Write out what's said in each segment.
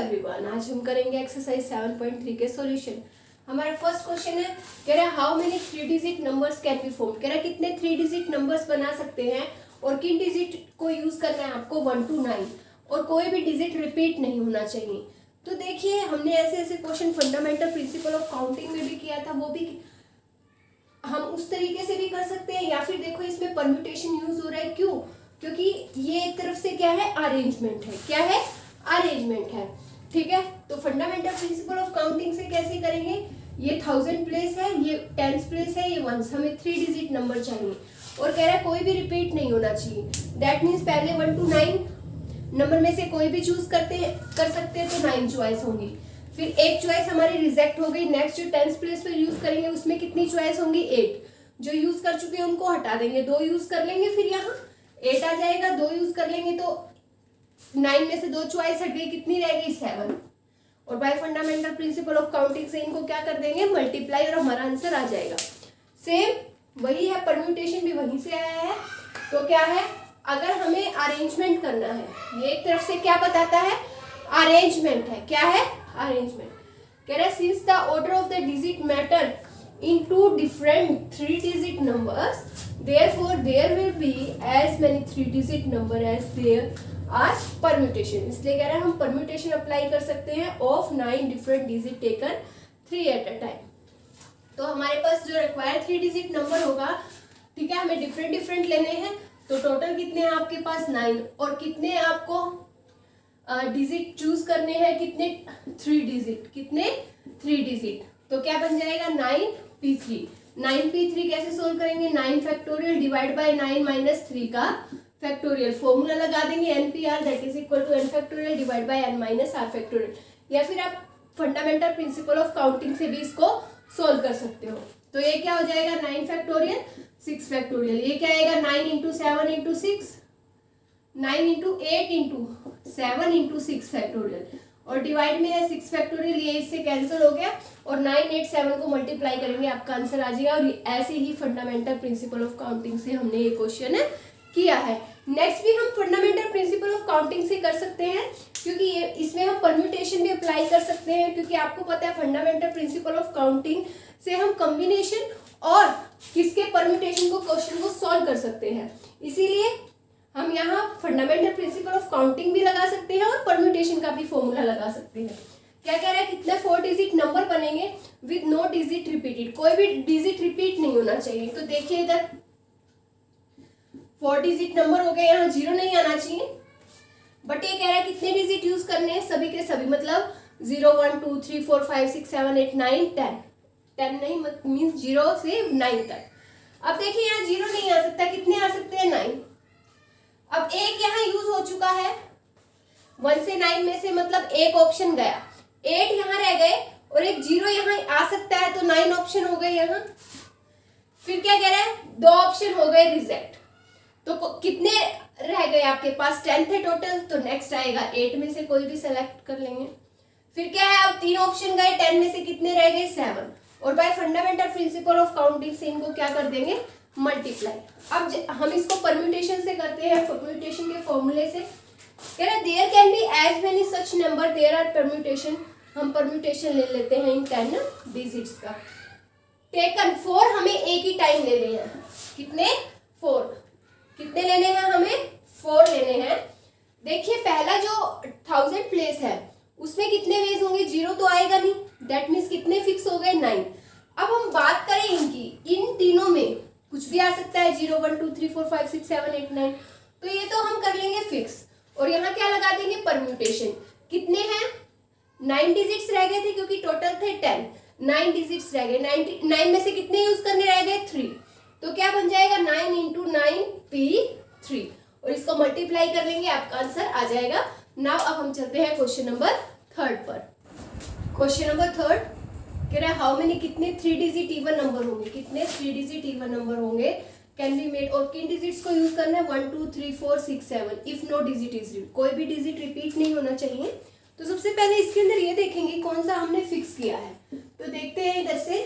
Everyone, आज हम करेंगे एक्सरसाइज 7.3 के सॉल्यूशन। हमारा फर्स्ट क्वेश्चन है, कह रहा है how many 3 digit numbers can be form. कह रहा है कितने 3 डिजिट नंबर्स बना सकते हैं और किन डिजिट को यूज करना है आपको 1 to 9 और कोई भी डिजिट रिपीट नहीं होना चाहिए। तो देखिए हमने ऐसे ऐसे question fundamental principle of counting में भी किया था, वो भी हम उस तरीके से भी कर सकते हैं, या फिर देखो इसमें परम्यूटेशन यूज हो रहा है। क्यों? क्योंकि ये एक तरफ से क्या है, अरेंजमेंट है। क्या है? अरेंजमेंट है। ठीक है, तो फंडामेंटल प्रिंसिपल ऑफ काउंटिंग से कैसे करेंगे, ये 1000 प्लेस है, ये 10 प्लेस है, ये 1, हमें 3 डिजिट नंबर चाहिए और कह रहा है कोई भी रिपीट नहीं होना चाहिए। दैट मीन्स पहले 1 to 9 नंबर में से कोई भी चूज कर सकते हैं तो 9 चॉइस होंगी। फिर एक चॉइस हमारी रिजेक्ट हो गई। नेक्स्ट जो 10th प्लेस पर यूज करेंगे उसमें कितनी चॉइस होंगी, 8। जो यूज कर चुके हैं उनको हटा देंगे, 2 यूज कर लेंगे, फिर यहाँ 8 आ जाएगा। 2 यूज कर लेंगे तो 9 में से 2 चॉइस हट गई, कितनी रह गई, 7। और bye fundamental principle of counting से इनको क्या कर देंगे, मल्टीप्लाई, और हमारा आंसर आ जाएगा। सेम वही है, परम्यूटेशन भी वहीं से आया है। तो क्या है, अगर हमें अरेंजमेंट करना है, ये एक तरफ से क्या बताता है, अरेंजमेंट है। क्या है? अरेंजमेंट। कह रहा है since the order of the digit matter in 2 different 3 digit numbers, therefore there will be as many 3 digit number as there are permutation। इसलिए कह रहा है हम परम्यूटेशन अप्लाई कर सकते हैं of 9 different digit taken 3 at a time। तो हमारे पास जो रिक्वायर्ड 3 डिजिट नंबर होगा, ठीक है, हमें डिफरेंट लेने हैं। तो टोटल कितने हैं आपके पास, 9, और कितने आपको डिजिट चूज करने हैं, कितने, 3 डिजिट। कितने? 3 डिजिट। तो क्या बन जाएगा, 9p3। 9p3 कैसे सोल्व करेंगे, 9 फैक्टोरियल डिवाइड बाय 9 माइनस 3 का फैक्टोरियल। फॉर्मूला लगा देंगे npr that is equal to n factorial divide by n minus r factorial. या फिर आप फंडामेंटल प्रिंसिपल ऑफ काउंटिंग से भी इसको सोल्व कर सकते हो। तो ये क्या हो जाएगा, 9 फैक्टोरियल 6 फैक्टोरियल। ये क्या आएगा, 9 into 7 into 6, 9 into 8 into 7 into 6 factorial, और डिवाइड में है 6 फैक्टोरियल, ये इससे कैंसिल हो गया, और 9 8 7 को मल्टीप्लाई करेंगे, आपका आंसर आ जाएगा। और ऐसे ही फंडामेंटल प्रिंसिपल ऑफ काउंटिंग से हमने ये क्वेश्चन किया है। नेक्स्ट भी हम फंडामेंटल प्रिंसिपल ऑफ काउंटिंग से कर सकते हैं, क्योंकि ये इसमें हम परम्यूटेशन भी अप्लाई कर सकते हैं, क्योंकि आपको पता है फंडामेंटल प्रिंसिपल ऑफ काउंटिंग से हम कॉम्बिनेशन और किसके परम्यूटेशन को क्वेश्चन को सॉल्व कर सकते हैं। इसीलिए हम यहाँ फंडामेंटल प्रिंसिपल ऑफ काउंटिंग भी लगा सकते हैं और परम्यूटेशन का भी फॉर्मूला लगा सकते हैं। क्या कह रहा है, कितने 4 डिजिट नंबर बनेंगे विद नो डिजिट रिपीटेड। कोई भी डिजिट रिपीट नहीं होना चाहिए। तो देखिए इधर 4 डिजिट नंबर हो गए, यहाँ 0 नहीं आना चाहिए। बट ये कह रहा है कितने डिजिट यूज करने हैं, सभी के सभी, मतलब 0 1 2 3 4 5 6 7 8 9 10 10 नहीं मीन्स 0 से 9 तक। अब देखिए यहाँ 0 नहीं आ सकता, कितने आ सकते हैं, 9। अब एक यहाँ यूज हो चुका है 1 से 9 में से, मतलब एक ऑप्शन गया, 8 यहाँ रह गए और एक 0 यहाँ आ सकता है, तो 9 ऑप्शन हो गए यहाँ। फिर क्या कह रहा है, 2 ऑप्शन हो गए रिजेक्ट। तो कितने रह गए आपके पास, 10 थे टोटल, तो नेक्स्ट आएगा 8 में से कोई भी सेलेक्ट कर लेंगे। फिर क्या है, अब 3 ऑप्शन गए, 10 में से कितने रह गए, 7। और bye fundamental principle of counting से इनको क्या कर देंगे, मल्टीप्लाई। अब हम इसको परम्यूटेशन से करते हैं, परम्यूटेशन के फॉर्मूले से। कह रहा है there can be as many such number there are permutation. हम परम्यूटेशन ले लेते हैं इन 10 डिजिट्स का। टेकन 4 हमें एक ही टाइम लेने हैं, कितने, 4। कितने लेने हैं हमें, 4 लेने हैं। देखिए पहला जो 1000 प्लेस है उसमें कितने वेज होंगे, 0 तो आएगा नहीं, दैट मीन्स कितने फिक्स हो गए, 9। अब हम बात करें इनकी, इन तीनों में कुछ भी आ सकता है, 0 1 2 3 4 5 6 7 8 9, तो ये तो हम कर लेंगे फिक्स। और यहाँ क्या लगा देंगे, परम्यूटेशन। कितने हैं, 9 डिजिट्स रह गए थे, क्योंकि टोटल थे 10, 9 डिजिट्स रह गए। 9 में से कितने यूज करने रह गए, 3। तो क्या बन जाएगा, 9 इंटू 9p3, और इसको मल्टीप्लाई कर लेंगे, आपका आंसर आ जाएगा। नाउ अब हम चलते हैं क्वेश्चन नंबर 3 पर। क्वेश्चन नंबर 3 कह रहा है हाउ मेनी, कितने 3 डिजिट इवन नंबर होंगे, कितने 3 डिजिट इवन नंबर होंगे कैन बी मेड, और किन डिजिट्स को यूज करना है, 1 2 3 4 6 7 if no digit is repeat. कोई भी डिजिट रिपीट नहीं होना चाहिए। तो सबसे पहले इसके अंदर ये देखेंगे कौन सा हमने फिक्स किया है। तो देखते हैं इधर से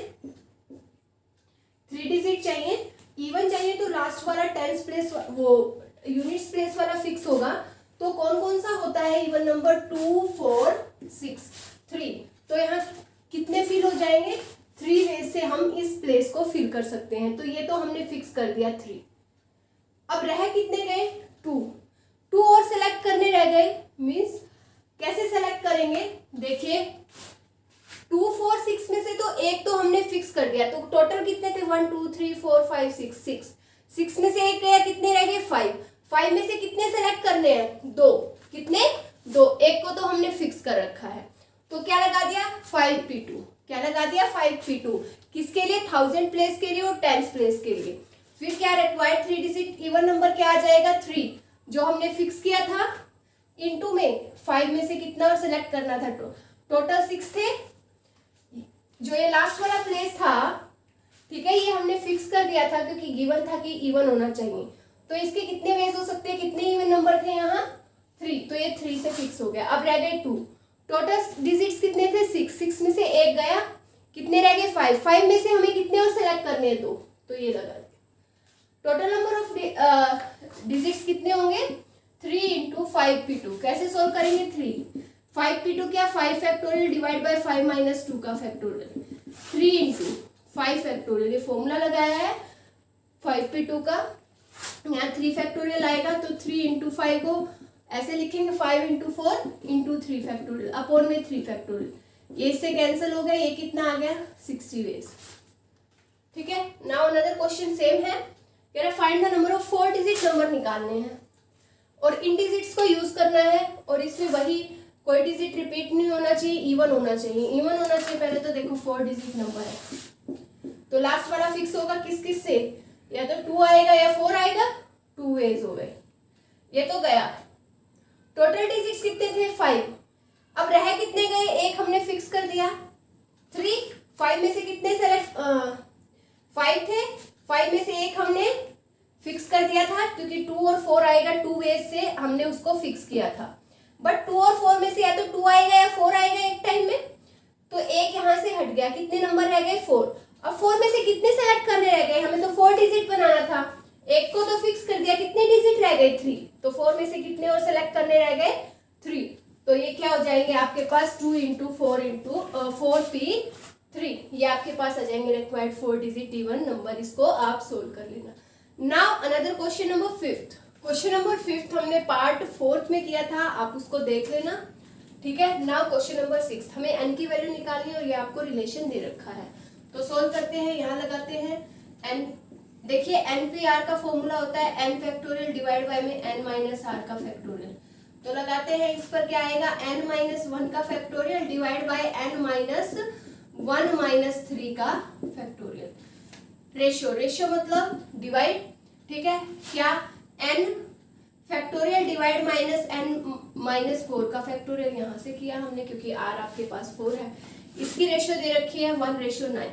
3 डिजिट चाहिए, इवन चाहिए, तो लास्ट वाला 10 प्लेस वो यूनिट्स प्लेस वाला फिक्स होगा। तो कौन कौन सा होता है इवन नंबर, 2 4 कर सकते हैं। तो ये तो हमने फिक्स कर दिया 3। अब रह कितने गए 2 और सेलेक्ट करने रह गए। मीन्स कैसे सेलेक्ट करेंगे, देखिए 2 4 6 में से तो एक तो हमने फिक्स कर दिया, तो टोटल कितने थे 1 2 3 4 5 6 6 में से एक गया, कितने रह गए 5 में से कितने सेलेक्ट करने हैं 2, कितने 2, एक को तो हमने फिक्स कर रखा है। तो क्या लगा दिया 5p2, क्या लगा दिया 5p2, किसके लिए 1000 प्लेस के लिए और 10 प्लेस के लिए। फिर क्या रिक्वायर्ड 3 डिजिट इवन नंबर क्या आ जाएगा 3, जो हमने फिक्स किया था इनटू में 5 में से कितना और सिलेक्ट करना था, टोटल 6 थे। जो ये लास्ट वाला प्लेस था, ठीक है, ये हमने फिक्स कर दिया था क्योंकि गिवन था कि इवन होना चाहिए। तो इसके कितने वेज हो सकते हैं, कितने इवन नंबर थे यहाँ 3, तो ये 3 से फिक्स हो गया। अब रह गए 2, टोटल डिजिट्स कितने थे 6 में से एक गया, कितने रह गए 5 में से हमें कितने और सेलेक्ट करने हैं 2, तो ये लगा दिया। टोटल नंबर ऑफ डिजिट्स कितने होंगे 3 इंटू 5p2। कैसे सोल्व करेंगे 5p2 क्या 5 फैक्टोरियल डिवाइड बाय 5 माइनस 2 का फैक्टोरियल, 3 इंटू 5 फैक्टोरियल, ये फॉर्मूला लगाया है 5p2 का, यहाँ 3 फैक्टोरियल आएगा तो 3 इंटू 5 को ऐसे लिखेंगे 5 इंटू 4 इंटू 3 फैक्टोरियल अपॉन में 3 फैक्टोरियल, ये इससे कैंसिल हो गया, ये कितना आ गया 60 वेज। ठीक है, नाउ अनदर क्वेश्चन सेम है, कह रहा find the number of 4 digit number निकालने हैं और इन डिजिट्स को यूज करना है और इसमें वही कोई डिजिट रिपीट नहीं होना चाहिए, इवन होना चाहिए। इवन होना चाहिए पहले तो देखो 4 डिजिट नंबर है तो लास्ट वाला फिक्स होगा किस किस से, या तो 2 आएगा या 4 आएगा, 2 वेज हो गए, ये तो गया। टोटल डिजिट्स कितने थे 5, अब रह कितने गए, एक हमने फिक्स कर दिया 3, 5 में से कितने सेलेक्ट 5 थे, 5 में से एक हमने फिक्स कर दिया था क्योंकि 2 और 4 आएगा, 2 वेज से हमने उसको फिक्स किया था। बट 2 और 4 में से या तो 2 आएगा या 4 आएगा एक टाइम में, तो एक यहाँ से हट गया, कितने नंबर रह गए 4। अब 4 में से कितने सेलेक्ट करने रह गए, हमें तो 4 डिजिट बनाना था, एक को तो फिक्स कर दिया, कितने डिजिट रह गए 3, तो 4 में से कितने और सेलेक्ट करने रह गए 3, तो ये क्या हो जाएंगे आपके पास 2 इंटू 4 इंटू 4p3, ये आपके पास आ जाएंगे रिक्वायर्ड 4 डिजिट इवन नंबर। इसको आप सोल्व कर लेना। Now another question number 5th, question number 5th हमने पार्ट 4th में किया था, आप उसको देख लेना। ठीक है, नाउ क्वेश्चन नंबर 6, हमें n की वैल्यू निकालनी है और ये आपको रिलेशन दे रखा है, तो सोल्व करते हैं। यहाँ लगाते हैं n, देखिए NPR का फॉर्मूला होता है n फैक्टोरियल डिवाइड बाय में n माइनस r का फैक्टोरियल, तो लगाते हैं इस पर क्या आएगा n माइनस 1 का factorial divide by n minus 1 minus 3 का फैक्टोरियल। रेशियो मतलब डिवाइड, ठीक है, क्या n factorial divide minus n minus 4 का फैक्टोरियल, यहाँ से किया हमने क्योंकि r आपके पास 4 है, इसकी रेशियो दे रखी है 1:9।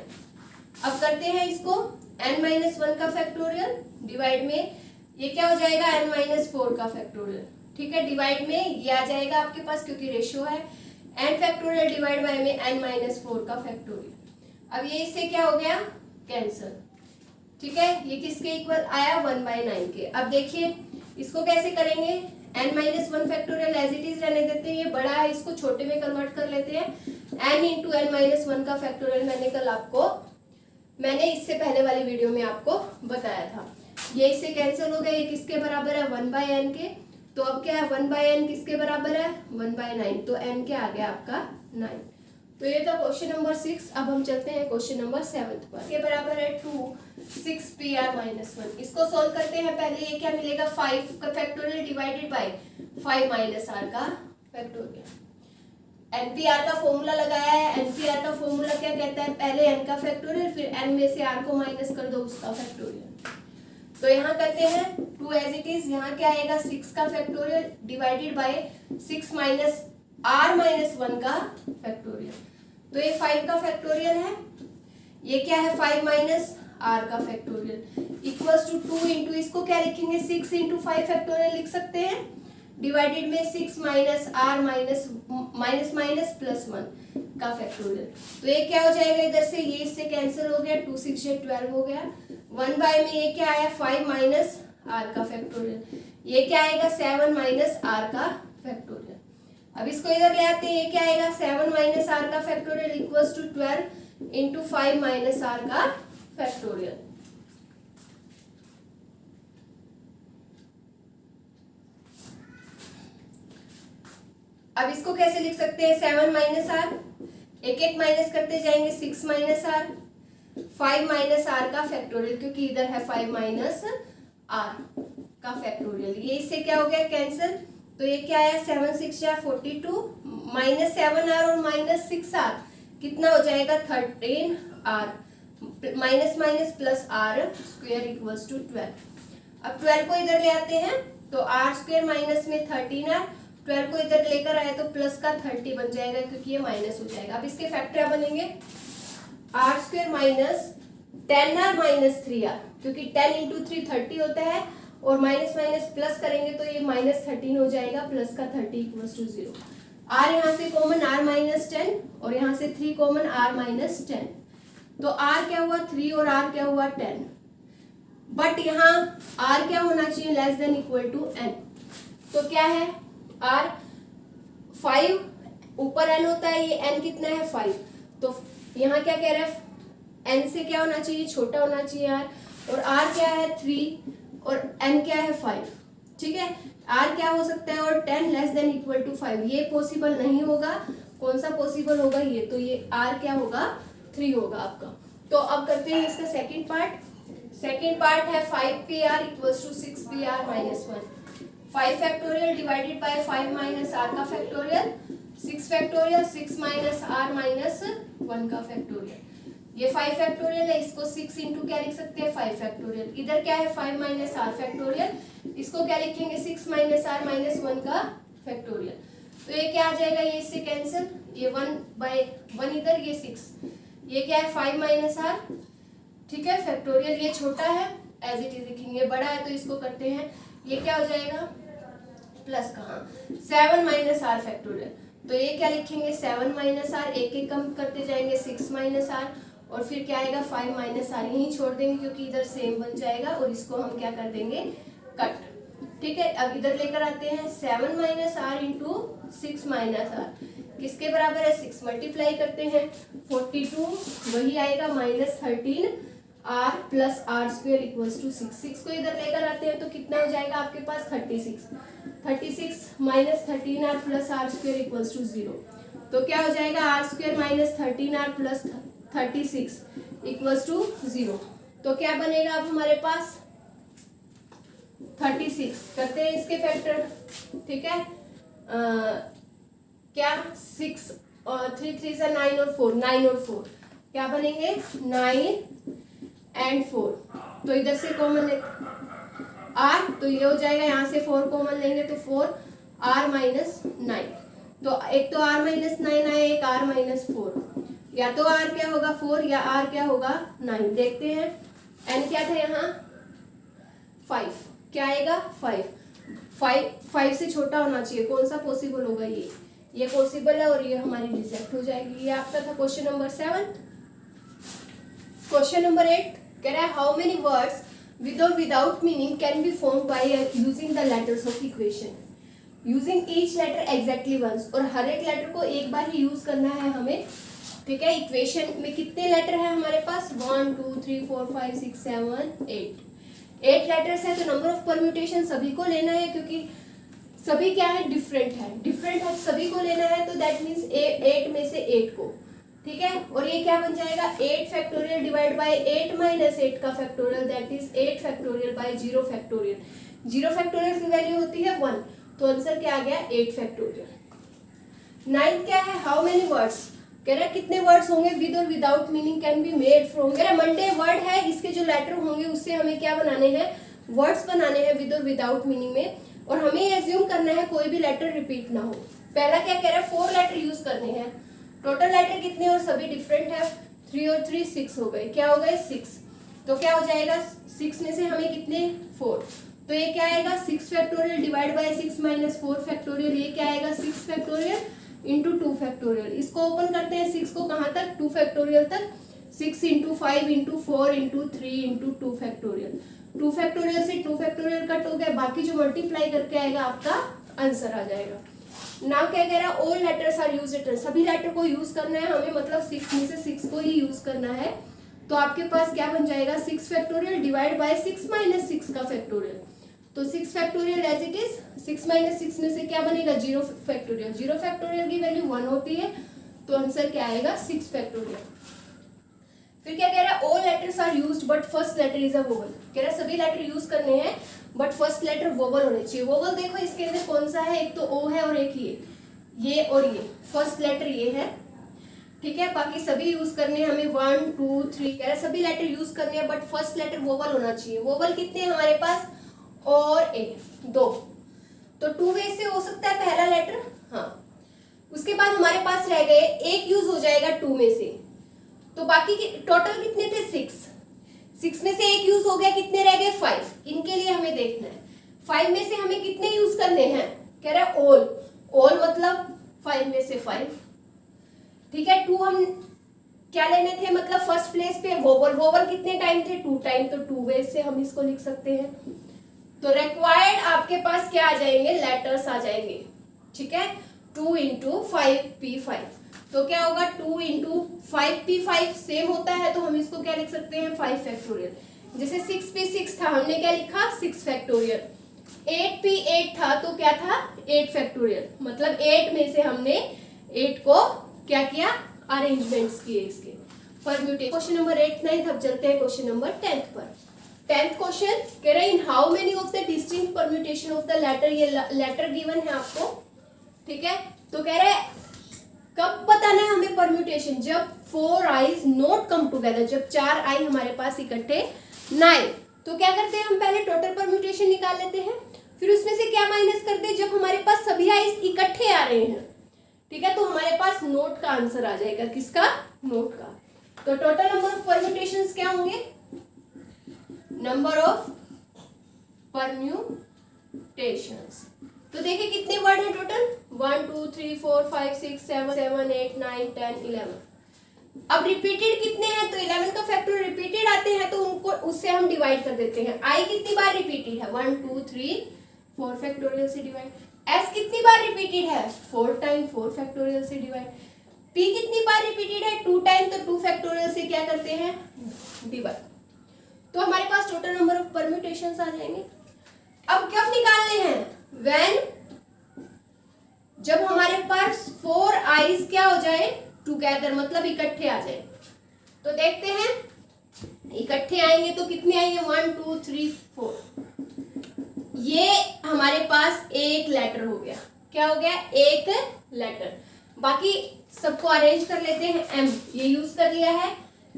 अब करते हैं इसको n माइनस 1 का फैक्टोरियल डिवाइड में, ये क्या हो जाएगा n माइनस 4 का फैक्टोरियल, ठीक है, डिवाइड में ये आ जाएगा आपके पास क्योंकि रेशियो है n फैक्टोरियल डिवाइड बाय में n माइनस 4 का फैक्टोरियल। अब ये इससे क्या हो गया कैंसिल, ठीक है, ये किसके इक्वल आया 1/9 के। अब देखिए इसको कैसे करेंगे, n minus 1 factorial as it is रहने देते हैं, ये बड़ा है इसको छोटे में कन्वर्ट कर लेते हैं, n इंटू n माइनस 1 का फैक्टोरियल मैंने इससे पहले वाली वीडियो में आपको बताया था। ये इससे कैंसिल हो गया, ये किसके बराबर है 1/n के, तो अब क्या है 1/n किसके बराबर है 1/9, तो n क्या आ गया आपका 9। तो ये था क्वेश्चन नंबर 6। अब हम चलते हैं क्वेश्चन नंबर 7 पर, के बराबर है 2 6pr माइनस 1। इसको सोल्व करते हैं, पहले ये क्या मिलेगा 5 का factorial divided by 5 minus r का फैक्टोरियल। NPR का फॉर्मूला लगाया है, NPR का फॉर्मूला क्या कहता है, पहले n का फैक्टोरियल फिर n में से r को माइनस कर दो उसका फैक्टोरियल। तो यहाँ करते हैं 2 एज इट इज, यहाँ क्या आएगा 6 का factorial divided bye 6 minus r minus 1 का फैक्टोरियल, तो ये 5 का फैक्टोरियल है, ये क्या है 5 माइनस r का फैक्टोरियल इक्वल्स टू 2 इंटू, इसको क्या लिखेंगे 6 इंटू 5 फैक्टोरियल लिख सकते हैं, डिवाइडेड में 6 minus r minus minus plus 1 का फैक्टोरियल। तो ये क्या हो जाएगा इधर से, ये इससे कैंसिल हो गया, 2 6 12 हो गया, 1/, में ये क्या आया 5 माइनस r का फैक्टोरियल, ये क्या आएगा 7 माइनस r का फैक्टोरियल। अब इसको इधर ले आते हैं, ये क्या आएगा 7 माइनस r का factorial equals to 12 into 5 minus r का फैक्टोरियल। अब इसको कैसे लिख सकते हैं, 7 माइनस आर, एक एक माइनस करते जाएंगे, 6 माइनस आर, 5 माइनस आर का फैक्टोरियल, क्योंकि इधर है 5 माइनस आर का फैक्टोरियल। ये इससे क्या हो गया, कैंसिल। तो ये क्या आया, 7 6 या 42, माइनस 7 आर और माइनस 6 आर कितना हो जाएगा, 13 r, minus minus plus r square equals to 12। अब 12 को इधर ले आते हैं तो आर स्क्वायर माइनस में 13 आर, 12 को इधर लेकर आए तो प्लस का 30 बन जाएगा, क्योंकि ये माइनस हो जाएगा। अब इसके फैक्टर बनेंगे, r square minus 10 r minus 3 r, क्योंकि 10 इंटू 3 30 होता है, और माइनस माइनस प्लस करेंगे तो ये माइनस 13 हो जाएगा, प्लस का 30 इक्वल्स टू 0। आर यहाँ से कॉमन आर माइनस 10, और यहाँ से 3 कॉमन आर माइनस 10, तो आर क्या हुआ 3 और आर क्या हुआ 10, बट यहाँ आर क्या होना चाहिए, less than equal to n. तो क्या है, आर 5 ऊपर एन होता है, ये एन कितना है 5, तो यहाँ क्या कह रहा है, एन से क्या होना चाहिए, छोटा होना चाहिए आर, और आर क्या है 3 और एन क्या है 5, ठीक है। आर क्या हो सकता है, और 10 लेस देन इक्वल टू 5, ये पॉसिबल नहीं होगा। कौन सा पॉसिबल होगा, ये, तो ये आर क्या होगा 3 होगा आपका। तो अब करते हैं इसका सेकंड पार्ट। सेकंड पार्ट है 5 P R equals to 6 P R minus 1। 5 factorial divided by 5 minus R का factorial, 6 factorial 6 minus R minus 1 का फैक्टोरियल। ये 5 फैक्टोरियल है, इसको 6 इंटू क्या लिख सकते हैं 5 फैक्टोरियल। इधर क्या है 5 माइनस आर फैक्टोरियल, इसको क्या लिखेंगे 6 माइनस आर माइनस 1 का फैक्टोरियल। तो ये क्या आ जाएगा, ये इससे कैंसिल, ये 1 बाय 1 इधर, ये 6, ये क्या है 5 माइनस आर, ठीक है फैक्टोरियल। ये छोटा है एज इट इज लिखेंगे, बड़ा है तो इसको करते हैं, ये क्या हो जाएगा प्लस का 7 माइनस आर फैक्टोरियल। तो ये क्या लिखेंगे 7 माइनस आर, एक एक कम करते जाएंगे 6 माइनस आर, और फिर क्या आएगा 5 माइनस आर, यहीं छोड़ देंगे क्योंकि इधर सेम बन जाएगा, और इसको हम क्या कर देंगे कट, ठीक है। अब इधर लेकर आते हैं 7 minus r into 6 minus r, किसके बराबर है 6, मल्टीप्लाई करते हैं 42, वही आएगा minus 13 r plus r square equals to 6। 6 को इधर लेकर आते हैं तो कितना हो जाएगा आपके पास 36, 36 minus 13 r plus r square equals to 0। तो क्या हो जाएगा r square minus 13 r plus 36 equals to 0। तो क्या बनेगा अब हमारे पास 36, करते हैं इसके फैक्टर, ठीक है। क्या 6 और 3 3 से 9 और 4, 9 और 4 क्या बनेंगे 9 एंड 4। तो इधर से कॉमन ले आर, तो ये हो जाएगा, यहाँ से 4 कॉमन लेंगे तो 4 आर माइनस 9। तो एक तो आर माइनस 9 आया, एक आर माइनस 4, या तो आर क्या होगा 4 या आर क्या होगा 9। देखते हैं एन क्या था यहाँ 5, क्या आएगा 5 से छोटा होना चाहिए, कौन सा पॉसिबल होगा, ये पॉसिबल है, और ये हमारी रिजेक्ट हो जाएगी। ये आपका था क्वेश्चन नंबर 7। क्वेश्चन नंबर 8 कह रहा है हाउ मेनी वर्ड्स विद और without meaning can be formed by using the letters of equation, using each letter exactly once, और हर एक लेटर को एक बार ही यूज करना है हमें, ठीक है। इक्वेशन में कितने लेटर है हमारे पास 1 2 3 4 5 6 7 8 लेटर्स है, तो नंबर ऑफ परम्यूटेशन सभी को लेना है, क्योंकि सभी क्या है डिफरेंट है, सभी को लेना है, तो दैट मीन्स 8 में से 8 को, ठीक है। और ये क्या बन जाएगा 8 फैक्टोरियल डिवाइड बाय 8 माइनस 8 का factorial, that is 8 factorial by 0 factorial. 0 factorial की वैल्यू होती है 1, तो आंसर क्या आ गया 8 फैक्टोरियल। 9 क्या है हाउ मेनी वर्ड्स, कह रहा है कितने वर्ड्स होंगे विद और without meaning can be made from, कह रहा मंडे वर्ड है, इसके जो लेटर होंगे उससे हमें क्या बनाने हैं वर्ड्स बनाने हैं विद और विदाउट मीनिंग में, और हमें एज्यूम करना है कोई भी लेटर रिपीट ना हो। पहला क्या कह रहा है 4 लेटर यूज करने हैं, टोटल लेटर कितने और सभी डिफरेंट है, 3 और 3 6 हो गए, क्या हो गए 6। तो क्या हो जाएगा 6 में से हमें कितने 4, तो ये क्या आएगा 6 factorial divide bye 6 minus 4 factorial, ये क्या आएगा 6 फैक्टोरियल इंटू 2 फैक्टोरियल। इसको ओपन करते हैं 6 को कहाँ तक 2 फैक्टोरियल तक, 6 into 5 into 4 into 3 into 2 factorial. 2 factorial से 2 फैक्टोरियल कट हो गया, बाकी जो मल्टीप्लाई करके आएगा आपका आंसर आ जाएगा। नाउ क्या कह रहा है ऑल लेटर्स आर यूज्ड, सभी लेटर को यूज करना है हमें, मतलब 6 में से 6 को ही यूज करना है, तो आपके पास क्या बन जाएगा 6 फैक्टोरियल डिवाइड बाय 6 माइनस 6 का फैक्टोरियल। तो 6 factorial as it is, 6 minus 6 में से क्या बनेगा 0 फैक्टोरियल। 0 फैक्टोरियल की वैल्यू 1 होती है, तो आंसर क्या आएगा 6 फैक्टोरियल। फिर क्या कह रहा है, all letters are used but first letter is a vowel. कह रहा है सभी लेटर यूज करने हैं बट फर्स्ट लेटर वोवल होने चाहिए। वोवल देखो इसके अंदर कौन सा है, एक तो ओ है और एक ये और ये फर्स्ट लेटर ये है, ठीक है। बाकी सभी यूज करने हैं हमें 1 2 3, कह रहा है सभी लेटर यूज करने हैं बट फर्स्ट लेटर वोवल होना चाहिए। वोवल कितने हैं हमारे पास, और ए 2, तो 2 वे से हो सकता है पहला लेटर, हाँ। उसके बाद हमारे पास रह गए, एक यूज हो जाएगा 2 में से, तो बाकी के टोटल कितने थे 6 में से एक यूज हो गया, कितने रह गए 5। इनके लिए हमें देखना है 5 में से हमें कितने यूज करने हैं, कह रहा है ऑल मतलब 5 में से 5, ठीक है। 2 हम क्या लेने थे, मतलब फर्स्ट प्लेस पे वोवल कितने टाइम थे 2 टाइम, तो 2 वे से हम इसको लिख सकते हैं। तो रिक्वायर्ड आपके पास क्या आ जाएंगे, लेटर्स आ जाएंगे, ठीक है। 2 इंटू 5p5, तो क्या होगा 2 इंटू 5p5 सेम होता है, तो हम इसको क्या लिख सकते हैं 5 फैक्टोरियल। जैसे 6p6 था, हमने क्या लिखा 6 फैक्टोरियल। 8p8 था, तो क्या था 8 फैक्टोरियल, मतलब 8 में से हमने 8 को क्या किया, अरेंजमेंट्स किए इसके परम्यूटेशन। क्वेश्चन नंबर 8 9 अब चलते हैं क्वेश्चन नंबर 10 पर। 10th क्वेश्चन कह रहे हैं in how many of the distinct permutation of the letter, ये लेटर गिवन है आपको, ठीक है। तो कह रहे हैं कब बताना है हमें परम्यूटेशन, जब 4 आईज नॉट कम टुगेदर, जब 4 आई हमारे पास इकट्ठे ना आए। तो क्या करते हैं हम पहले टोटल परम्यूटेशन निकाल लेते हैं, फिर उसमें से क्या माइनस करते हैं, जब हमारे पास सभी आईज इकट्ठे आ रहे हैं, ठीक है, तो हमारे पास नोट का आंसर आ जाएगा, किसका, नोट का। तो टोटल नंबर ऑफ परम्यूटेशंस क्या होंगे, नंबर ऑफ परम्यूटेशंस। तो देखिए कितने वर्ड हैं टोटल, 1 2 3 4 5 6 7 7 8 9 10 11। अब रिपीटेड कितने हैं, तो 11 का फैक्टर रिपीटेड आते हैं, तो उनको उससे हम डिवाइड कर देते हैं। आई कितनी बार रिपीटेड है, 1 2 3 4 फैक्टोरियल से डिवाइड। एस कितनी बार रिपीटेड है, 4 टाइम 4 फैक्टोरियल से डिवाइड। पी कितनी बार रिपीटेड है, 2 टाइम, तो 2 फैक्टोरियल से क्या करते हैं, डिवाइड। तो हमारे पास टोटल नंबर ऑफ परम्यूटेशंस आ जाएंगे। अब कब निकालने हैं, व्हेन, जब हमारे पास 4 आईज क्या हो जाए टुगेदर, मतलब इकट्ठे आ जाए। तो देखते हैं इकट्ठे आएंगे तो कितने आएंगे, 1 2 3 4। ये हमारे पास एक लेटर हो गया, क्या हो गया, एक लेटर। बाकी सबको अरेंज कर लेते हैं, एम ये यूज कर लिया है,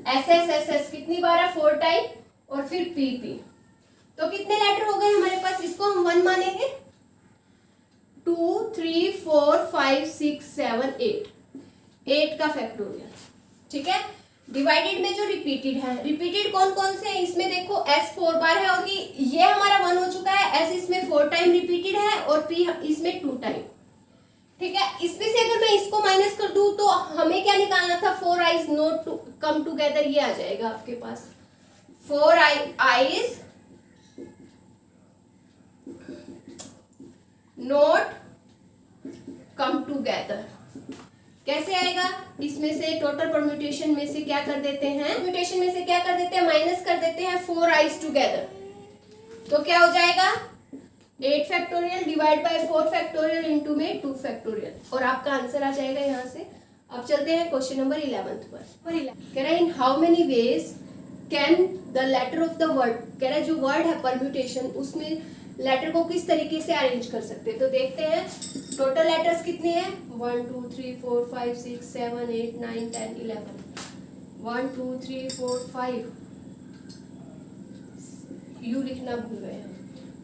एस एस एस एस कितनी बार है 4 टाइम, और फिर पी पी, तो कितने लेटर हो गए हमारे पास, इसको हम 1 मानेंगे। 2 3 4 5 6 7 8 का फैक्टोरियल, ठीक है। डिवाइडेड में जो रिपीटेड है, रिपीटेड कौन कौन से हैं, इसमें देखो एस 4 बार है, और ये हमारा 1 हो चुका है, एस इसमें 4 टाइम रिपीटेड है, और पी इसमें 2 टाइम, ठीक है। इसमें से अगर मैं इसको माइनस कर दूं तो हमें क्या निकालना था, 4 आईज नॉट कम टुगेदर, ये आ जाएगा आपके पास 4 आईज नॉट कम टुगेदर। कैसे आएगा, इसमें से टोटल परम्यूटेशन में से क्या कर देते हैं, परम्यूटेशन में से क्या कर देते हैं, माइनस कर देते हैं 4 आईज टुगेदर, तो क्या हो जाएगा 8 factorial divide bye 4 factorial into में 2 फैक्टोरियल, और आपका आंसर आ जाएगा यहाँ से। अब चलते हैं क्वेश्चन नंबर 11 पर। कह रहा है in how many ways can the letter of the word, कह रहा है जो वर्ड है परम्यूटेशन उसमें लेटर को किस तरीके से अरेंज कर सकते हैं। तो देखते हैं टोटल लेटर्स कितने हैं, 1 2 3 4 5 6 7 8 9 10 11। 1 2 3 4 5, यू लिखना भूल गए हैं,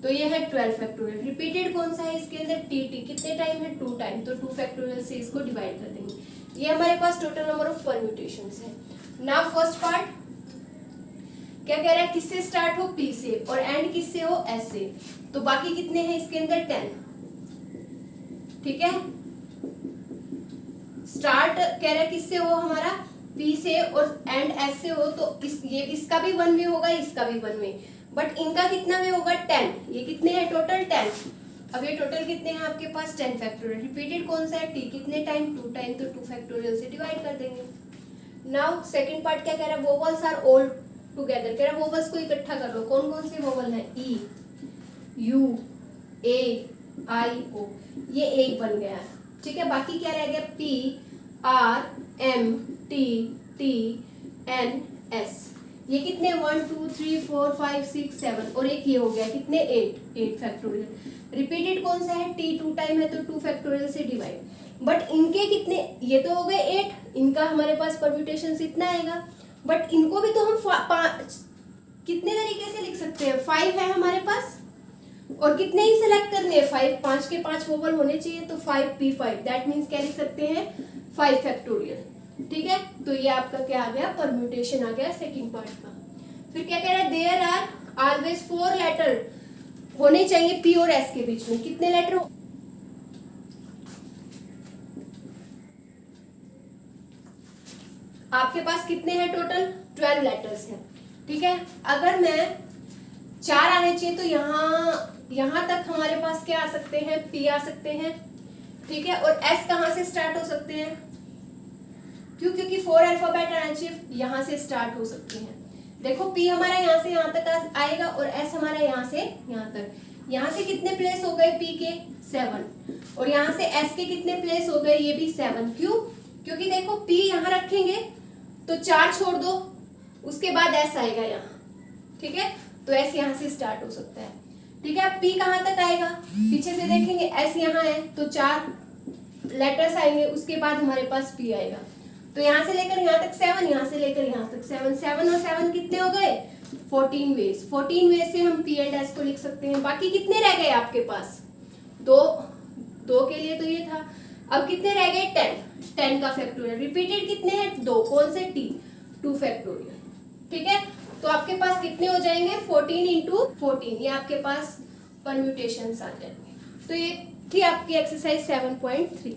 तो ये है 12 फैक्टोरियल। रिपीटेड कौन सा है इसके अंदर, टी टी कितने टाइम है 2 टाइम, तो 2 फैक्टोरियल से इसको डिवाइड कर देंगे। ये हमारे पास टोटल नंबर ऑफ परम्यूटेशंस है। नाउ फर्स्ट पार्ट क्या कह रहा है, किससे स्टार्ट हो, पी से, और एंड किससे हो, एस से। तो बाकी कितने हैं इसके अंदर 10, ठीक है। स्टार्ट कह रहा है किससे हो हमारा, पी से, और एंड एस से हो, तो ये इसका भी 1 वे होगा, इसका भी 1 वे, बट इनका कितना वे होगा 10। ये कितने हैं टोटल 10। अब ये टोटल कितने हैं आपके पास 10 फैक्टोरियल। रिपीटेड कौन सा है, टी कितने टाइम 2 टाइम, तो 2 फैक्टोरियल से डिवाइड कर देंगे, नाउ सेकंड पार्ट क्या कह रहा है, वोवल्स आर ऑल टुगेदर, कह रहा है वोवल्स को इकट्ठा कर लो। कौन कौन से वोवल है, ई, यू, ए, आई, ओ, ये एक बन गया है, ठीक है। बाकी क्या रह गया, P, R, M, T, T, N, S. ये कितने 1 2 3 4 5 6 7 और एक ये हो गया कितने 8 फैक्टोरियल। रिपीटेड कौन सा है, टी 2 टाइम है तो 2 फैक्टोरियल से डिवाइड। बट इनके कितने, ये तो हो गए 8, इनका हमारे पास परम्यूटेशन इतना आएगा। बट इनको भी तो हम कितने तरीके से लिख सकते हैं, 5 है हमारे पास और कितने ही सिलेक्ट करने हैं, 5, 5 के 5 वोवल होने चाहिए तो 5p5, दैट मीन्स क्या लिख सकते हैं 5 फैक्टोरियल, ठीक है। तो ये आपका क्या आ गया, परम्यूटेशन आ गया सेकंड पार्ट का। फिर क्या कह रहा है, देयर आर ऑलवेज 4 लेटर होने चाहिए पी और एस के बीच में। कितने लेटर, आपके पास कितने हैं टोटल, 12 लेटर्स हैं, ठीक है। अगर मैं 4 आने चाहिए तो यहाँ तक हमारे पास क्या आ सकते हैं, पी आ सकते हैं, ठीक है। और एस कहाँ से स्टार्ट हो सकते हैं, क्योंकि 4 अल्फाबेट आना चाहिए, यहाँ से स्टार्ट हो सकते हैं। देखो पी हमारा यहाँ से यहाँ तक आएगा और एस हमारा यहाँ से यहाँ तक। यहाँ से कितने प्लेस हो गए पी के, 7, और यहाँ से एस के कितने प्लेस हो गए, ये भी 7। क्यों, क्योंकि देखो पी यहाँ रखेंगे तो 4 छोड़ दो, उसके बाद एस आएगा यहाँ, ठीक है। तो एस यहाँ से स्टार्ट हो सकता है, ठीक है। पी कहाँ तक आएगा, पीछे से देखेंगे एस यहाँ है तो 4 लेटर्स आएंगे, उसके बाद हमारे पास पी आएगा। तो यहाँ से लेकर यहाँ तक 7, यहाँ से लेकर यहाँ तक 7, 7 और 7 कितने हो गए, 14 वेज। 14 वेज से हम पी एंड एस को लिख सकते हैं। बाकी कितने रह गए आपके पास, दो के लिए तो ये था। अब कितने रह गए, 10 का फैक्टोरियल। रिपीटेड कितने हैं, 2, कौन से, टी, 2 फैक्टोरियल, ठीक है। तो आपके पास कितने हो जाएंगे, 14 इंटू 14, ये आपके पास परम्यूटेशंस आ जाएंगे। तो ये थी आपकी एक्सरसाइज 7.3।